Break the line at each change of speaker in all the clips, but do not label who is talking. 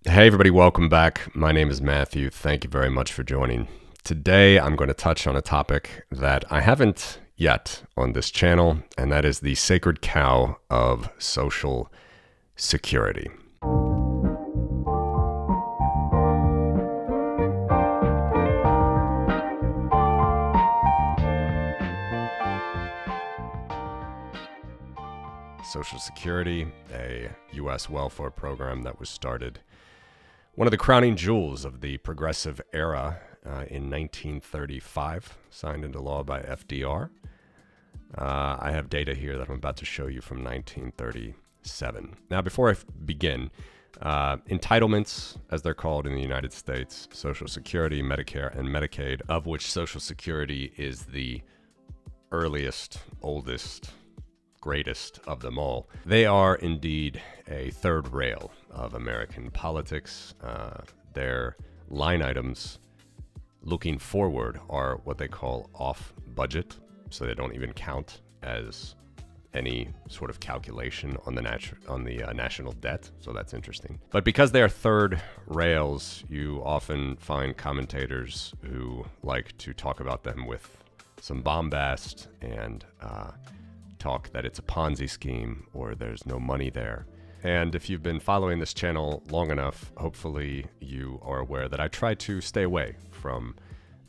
Hey everybody, welcome back. My name is Matthew. Thank you very much for joining. Today I'm going to touch on a topic that I haven't yet on this channel, and that is the sacred cow of Social Security. Social Security, a U.S. welfare program that was started, one of the crowning jewels of the progressive era in 1935, signed into law by FDR. I have data here that I'm about to show you from 1937. Now, before I begin, entitlements, as they're called in the United States, Social Security, Medicare, and Medicaid, of which Social Security is the earliest, oldest, greatest of them all. They are indeed a third rail of American politics. Their line items looking forward are what they call off budget, so they don't even count as any sort of calculation on the national debt. So that's interesting. But because they are third rails, you often find commentators who like to talk about them with some bombast and talk that it's a Ponzi scheme or there's no money there. And if you've been following this channel long enough, hopefully you are aware that I try to stay away from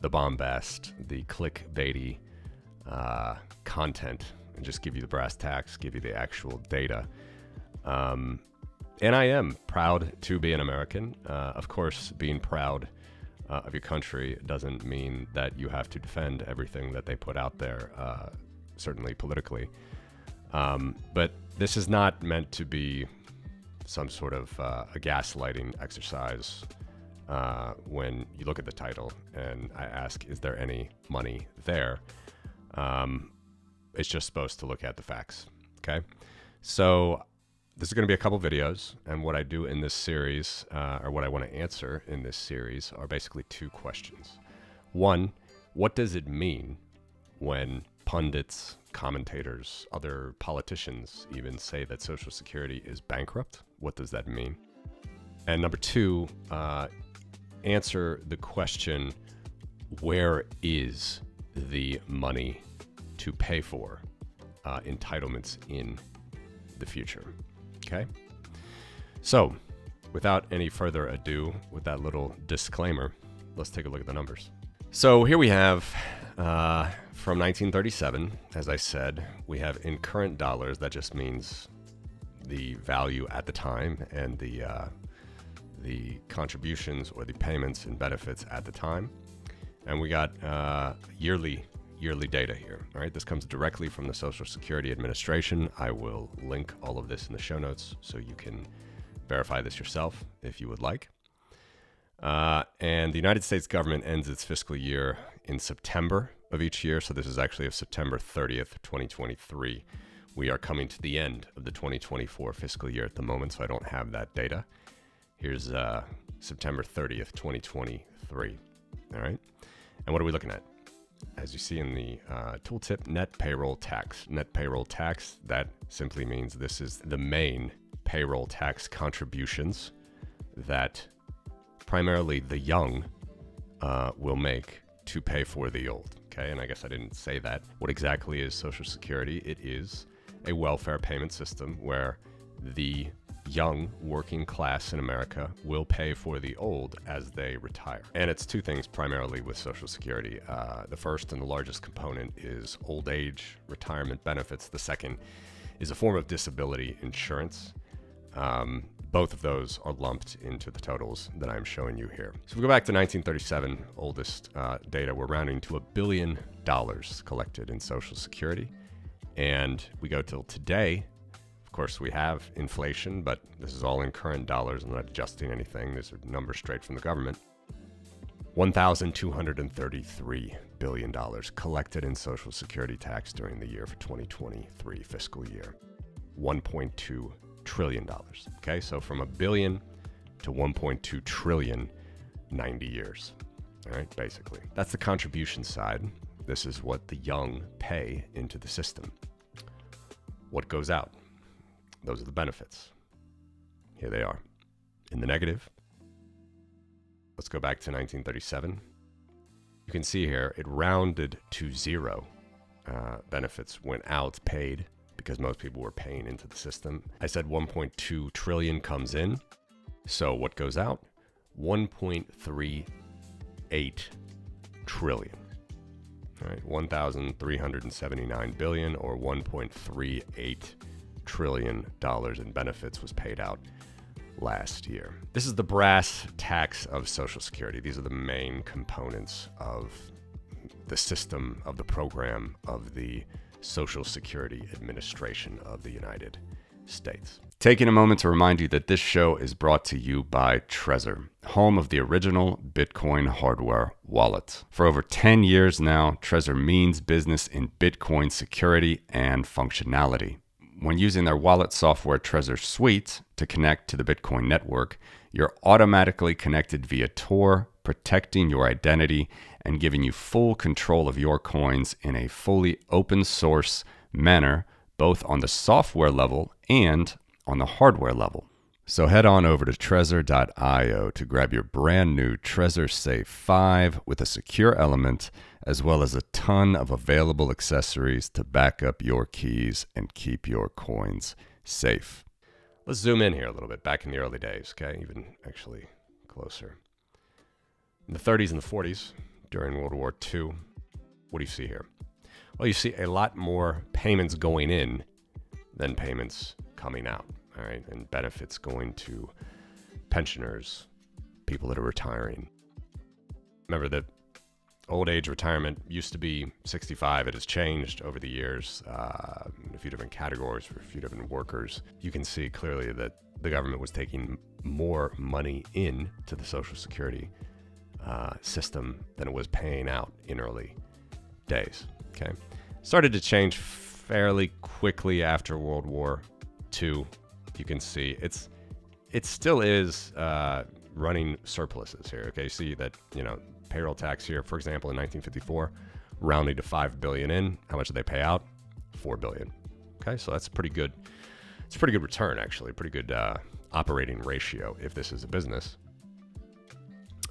the bombast, the click-baity content, and just give you the brass tacks, give you the actual data. And I am proud to be an American. Of course, being proud of your country doesn't mean that you have to defend everything that they put out there, certainly politically. But this is not meant to be some sort of a gaslighting exercise when you look at the title and I ask, is there any money there? It's just supposed to look at the facts, okay? So this is going to be a couple videos, and what I do in this series, or what I want to answer in this series, are basically two questions. One, what does it mean when pundits, commentators, other politicians even say that Social Security is bankrupt? What does that mean? And number two, answer the question, where is the money to pay for entitlements in the future? Okay? So, without any further ado, with that little disclaimer, let's take a look at the numbers. So here we have, from 1937, as I said, we have in current dollars, that just means the value at the time and the contributions or the payments and benefits at the time. And we got yearly data here. All right, this comes directly from the Social Security Administration. I will link all of this in the show notes so you can verify this yourself if you would like. And the United States government ends its fiscal year in September of each year. So this is actually of September 30th, 2023. We are coming to the end of the 2024 fiscal year at the moment, so I don't have that data. Here's September 30th, 2023. All right. And what are we looking at? As you see in the tooltip, net payroll tax. Net payroll tax, that simply means this is the main payroll tax contributions that primarily the young will make to pay for the old. Okay, and I guess I didn't say that. What exactly is Social Security? It is a welfare payment system where the young working class in America will pay for the old as they retire. And it's two things primarily with Social Security. The first and the largest component is old age retirement benefits. The second is a form of disability insurance. Both of those are lumped into the totals that I'm showing you here. So if we go back to 1937, oldest data, we're rounding to $1 billion collected in Social Security. And we go till today. Of course, we have inflation, but this is all in current dollars. I'm not adjusting anything. These are numbers straight from the government. $1,233 billion collected in Social Security tax during the year for 2023 fiscal year. $1.2 trillion. Okay, so from $1 billion to $1.2 trillion, 90 years. All right, basically. That's the contribution side. This is what the young pay into the system. What goes out? Those are the benefits. Here they are. In the negative, let's go back to 1937. You can see here, it rounded to zero. Benefits went out, paid, because most people were paying into the system. I said 1.2 trillion comes in. So what goes out? 1.38 trillion. All right, 1,379 billion, or 1.38 trillion dollars in benefits was paid out last year. This is the brass tacks of Social Security. These are the main components of the system, of the program, of the Social Security Administration of the United States. Taking a moment to remind you that this show is brought to you by Trezor, home of the original Bitcoin hardware wallet. For over 10 years now, Trezor means business in Bitcoin security and functionality. When using their wallet software Trezor Suite to connect to the Bitcoin network, you're automatically connected via Tor, protecting your identity and giving you full control of your coins in a fully open source manner, both on the software level and on the hardware level. So head on over to Trezor.io to grab your brand new Trezor Safe 5 with a secure element, as well as a ton of available accessories to back up your keys and keep your coins safe. Let's zoom in here a little bit, back in the early days, okay? Even actually closer. In the 30s and the 40s, during World War II, what do you see here? Well, you see a lot more payments going in than payments coming out, all right? And benefits going to pensioners, people that are retiring. Remember that old age retirement used to be 65. It has changed over the years, a few different categories for a few different workers. You can see clearly that the government was taking more money in to the Social Security system than it was paying out in early days. Okay, started to change fairly quickly after World War II. You can see it still is running surpluses here. Okay, see that, you know, payroll tax here, for example, in 1954, rounding to 5 billion in. How much did they pay out? 4 billion. Okay, so that's pretty good. It's a pretty good return, actually, pretty good operating ratio if this is a business.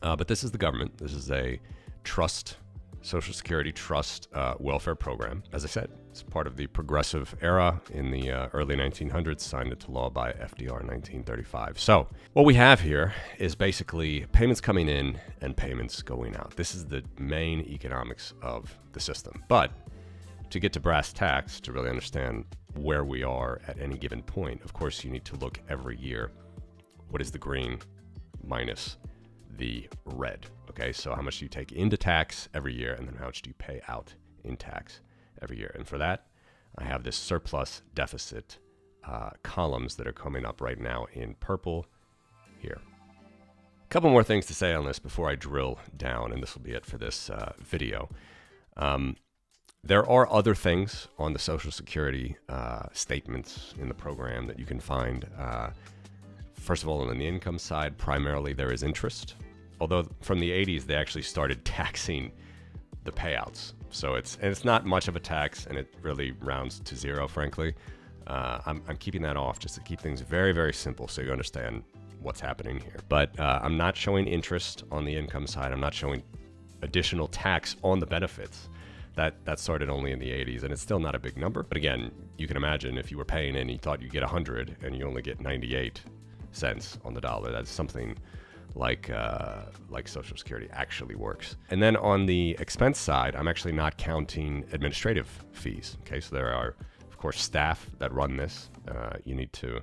But this is the government. This is a trust, Social Security trust welfare program. As I said, it's part of the progressive era in the early 1900s, signed into law by FDR in 1935. So what we have here is basically payments coming in and payments going out. This is the main economics of the system. But to get to brass tacks, to really understand where we are at any given point, of course, you need to look every year. What is the green minus the red? Okay, so how much do you take into tax every year, and then how much do you pay out in tax every year? And for that, I have this surplus deficit columns that are coming up right now in purple here. A couple more things to say on this before I drill down, and this will be it for this video. There are other things on the Social Security statements in the program that you can find. First of all, on the income side, primarily there is interest. Although from the 80s, they actually started taxing the payouts. So it's not much of a tax, and it really rounds to zero, frankly. I'm keeping that off just to keep things very, very simple so you understand what's happening here. But I'm not showing interest on the income side. I'm not showing additional tax on the benefits. That started only in the 80s, and it's still not a big number. But again, you can imagine if you were paying in, you thought you'd get 100 and you only get 98 cents on the dollar. That's something like Social Security actually works. And then on the expense side, I'm actually not counting administrative fees. Okay, so there are, of course, staff that run this. You need to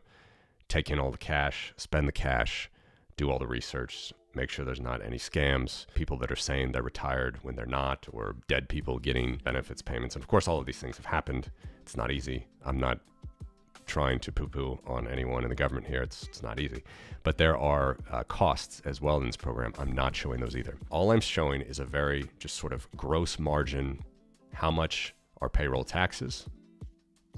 take in all the cash, spend the cash, do all the research, make sure there's not any scams, people that are saying they're retired when they're not, or dead people getting benefits payments. And of course, all of these things have happened. It's not easy. I'm not trying to poo-poo on anyone in the government here. It's not easy. But there are costs as well in this program. I'm not showing those either. All I'm showing is a very just sort of gross margin. How much are payroll taxes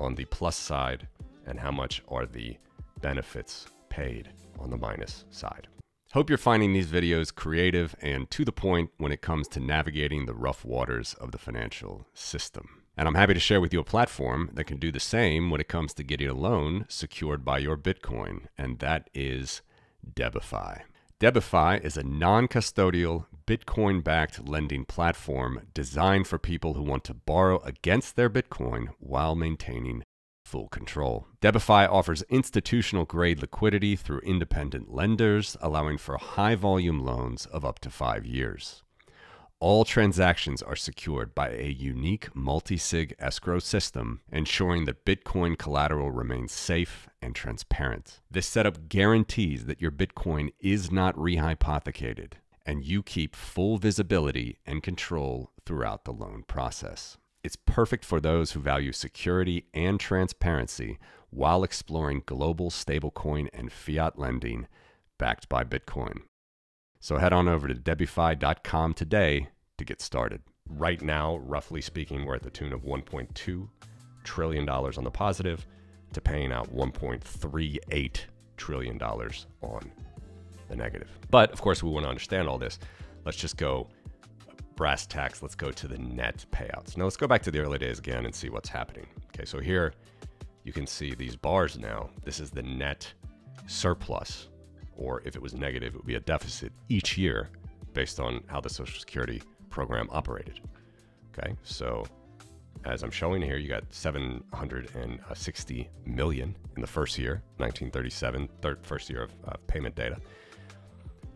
on the plus side, and how much are the benefits paid on the minus side. Hope you're finding these videos creative and to the point when it comes to navigating the rough waters of the financial system. And I'm happy to share with you a platform that can do the same when it comes to getting a loan secured by your Bitcoin, and that is Demystified. Demystified is a non-custodial, Bitcoin-backed lending platform designed for people who want to borrow against their Bitcoin while maintaining full control. Demystified offers institutional-grade liquidity through independent lenders, allowing for high-volume loans of up to 5 years. All transactions are secured by a unique multi-sig escrow system, ensuring that Bitcoin collateral remains safe and transparent. This setup guarantees that your Bitcoin is not rehypothecated, and you keep full visibility and control throughout the loan process. It's perfect for those who value security and transparency while exploring global stablecoin and fiat lending backed by Bitcoin. So head on over to demystified.com today to get started. Right now, roughly speaking, we're at the tune of $1.2 trillion on the positive to paying out $1.38 trillion on the negative. But of course, we want to understand all this. Let's just go brass tacks. Let's go to the net payouts. Now let's go back to the early days again and see what's happening. Okay, so here you can see these bars now. This is the net surplus, or if it was negative, it would be a deficit each year based on how the Social Security program operated. Okay, so as I'm showing here, you got 760 million in the first year, 1937, first year of payment data.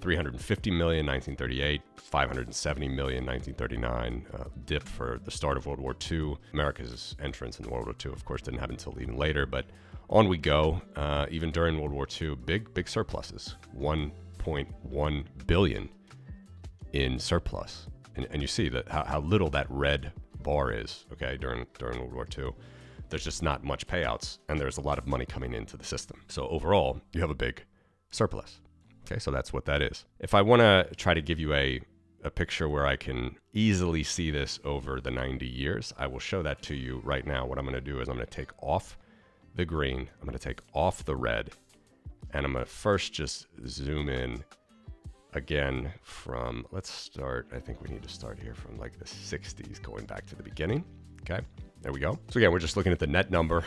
350 million, 1938, 570 million, 1939, dip for the start of World War II. America's entrance in World War II, of course, didn't happen until even later, but on we go. Even during World War II, big surpluses, 1.1 billion in surplus. And you see that how little that red bar is, okay, during World War II. There's just not much payouts, and there's a lot of money coming into the system. So overall, you have a big surplus. Okay, so that's what that is. If I want to try to give you a picture where I can easily see this over the 90 years, I will show that to you right now. What I'm going to do is I'm going to take off the green, I'm going to take off the red, and I'm going to first just zoom in again from, let's start, I think we need to start here from like the 60s going back to the beginning. Okay, there we go. So again, we're just looking at the net number.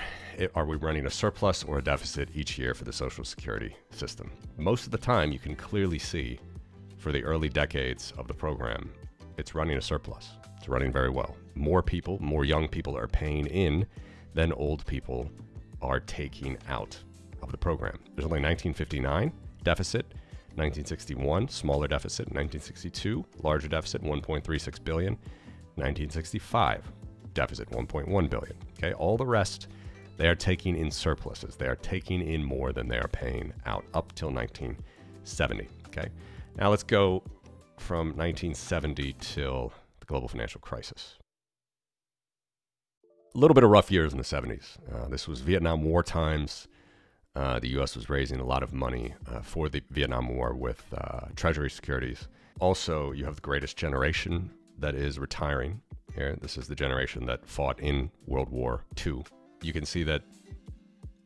Are we running a surplus or a deficit each year for the Social Security system? Most of the time, you can clearly see for the early decades of the program, it's running a surplus. It's running very well. More people, more young people are paying in than old people are taking out of the program. There's only 1959 deficit, 1961 smaller deficit, 1962 larger deficit, 1.36 billion, 1965 deficit, 1.1 billion. Okay, all the rest, they are taking in surpluses. They are taking in more than they are paying out up till 1970. Okay, now let's go from 1970 till the global financial crisis. A little bit of rough years in the 70s. This was Vietnam War times. The U.S. was raising a lot of money for the Vietnam War with Treasury securities. Also, you have the greatest generation that is retiring here. This is the generation that fought in World War II. You can see that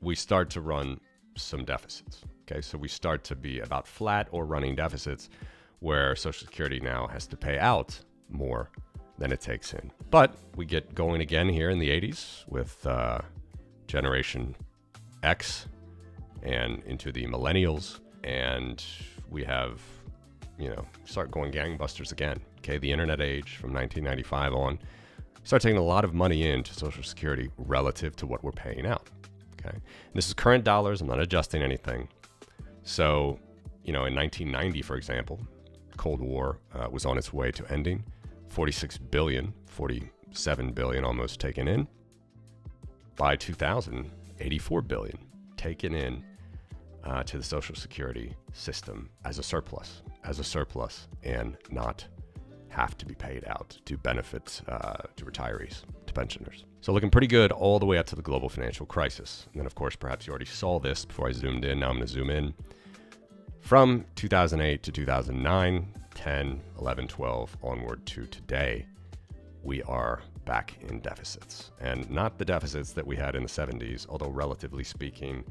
we start to run some deficits. Okay, so we start to be about flat or running deficits where Social Security now has to pay out more than it takes in. But we get going again here in the 80s with Generation X and into the millennials, and we have, start going gangbusters again. Okay, the internet age from 1995 on, start taking a lot of money into Social Security relative to what we're paying out. Okay, and this is current dollars. I'm not adjusting anything. So, in 1990, for example, Cold War was on its way to ending. 46 billion, 47 billion almost taken in. By 2000, 84 billion taken in to the Social Security system as a surplus, and not have to be paid out to benefit to retirees, to pensioners. So looking pretty good all the way up to the global financial crisis. And then, of course, perhaps you already saw this before I zoomed in. Now I'm going to zoom in. From 2008 to 2009, 10, 11, 12, onward to today, we are back in deficits. And not the deficits that we had in the 70s, although relatively speaking,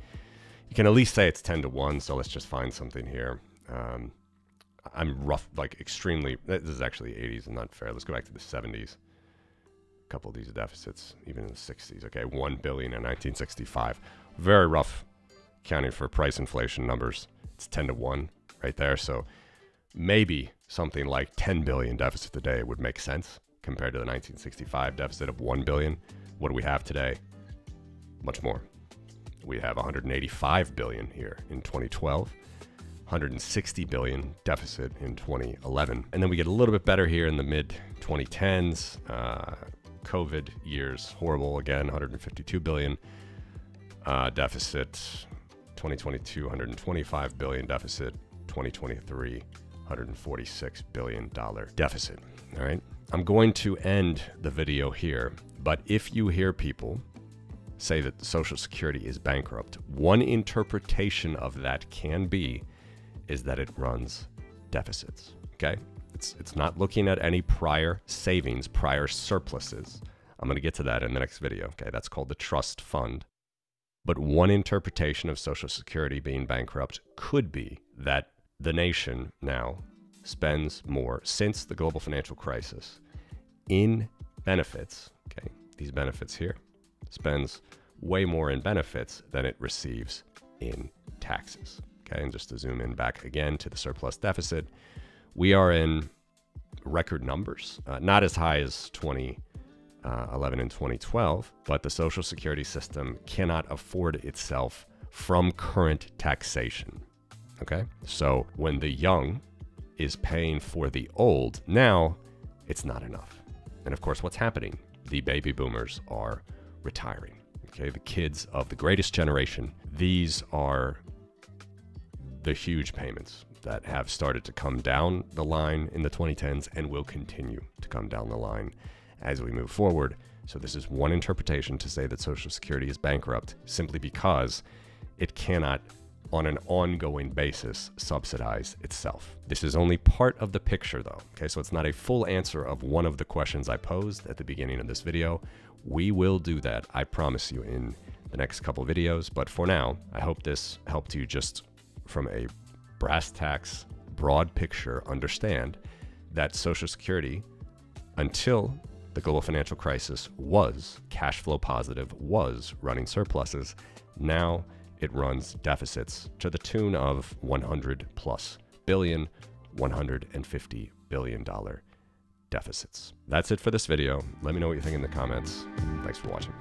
you can at least say it's 10 to 1, so let's just find something here. I'm rough, like extremely, this is actually 80s and not fair. Let's go back to the 70s. A couple of these deficits, even in the 60s. Okay, 1 billion in 1965. Very rough, counting for price inflation numbers. It's 10 to 1 right there. So maybe something like 10 billion deficit today would make sense compared to the 1965 deficit of 1 billion. What do we have today? Much more. We have 185 billion here in 2012, 160 billion deficit in 2011. And then we get a little bit better here in the mid 2010s. COVID years, horrible again, 152 billion deficit. 2022, 125 billion deficit. 2023, $146 billion deficit. All right. I'm going to end the video here, but if you hear people say that Social Security is bankrupt, one interpretation of that can be is that it runs deficits. Okay. It's not looking at any prior savings, prior surpluses. I'm going to get to that in the next video. Okay. That's called the trust fund. But one interpretation of Social Security being bankrupt could be that the nation now spends more since the global financial crisis in benefits. Okay. These benefits here spends way more in benefits than it receives in taxes. Okay. And just to zoom in back again to the surplus deficit, we are in record numbers, not as high as 2011 and 2012, but the Social Security system cannot afford itself from current taxation. Okay. So when the young is paying for the old, now it's not enough. And of course, what's happening? The baby boomers are retiring. Okay. The kids of the greatest generation, these are the huge payments that have started to come down the line in the 2010s and will continue to come down the line as we move forward. So this is one interpretation to say that Social Security is bankrupt simply because it cannot, on an ongoing basis, subsidize itself. This is only part of the picture though. Okay, so it's not a full answer of one of the questions I posed at the beginning of this video. We will do that, I promise you, in the next couple videos. But for now, I hope this helped you just from a brass tacks, broad picture, understand that Social Security, until the global financial crisis, was cash flow positive, was running surpluses. Now it runs deficits to the tune of 100+ billion, $150 billion deficits. That's it for this video. Let me know what you think in the comments. Thanks for watching.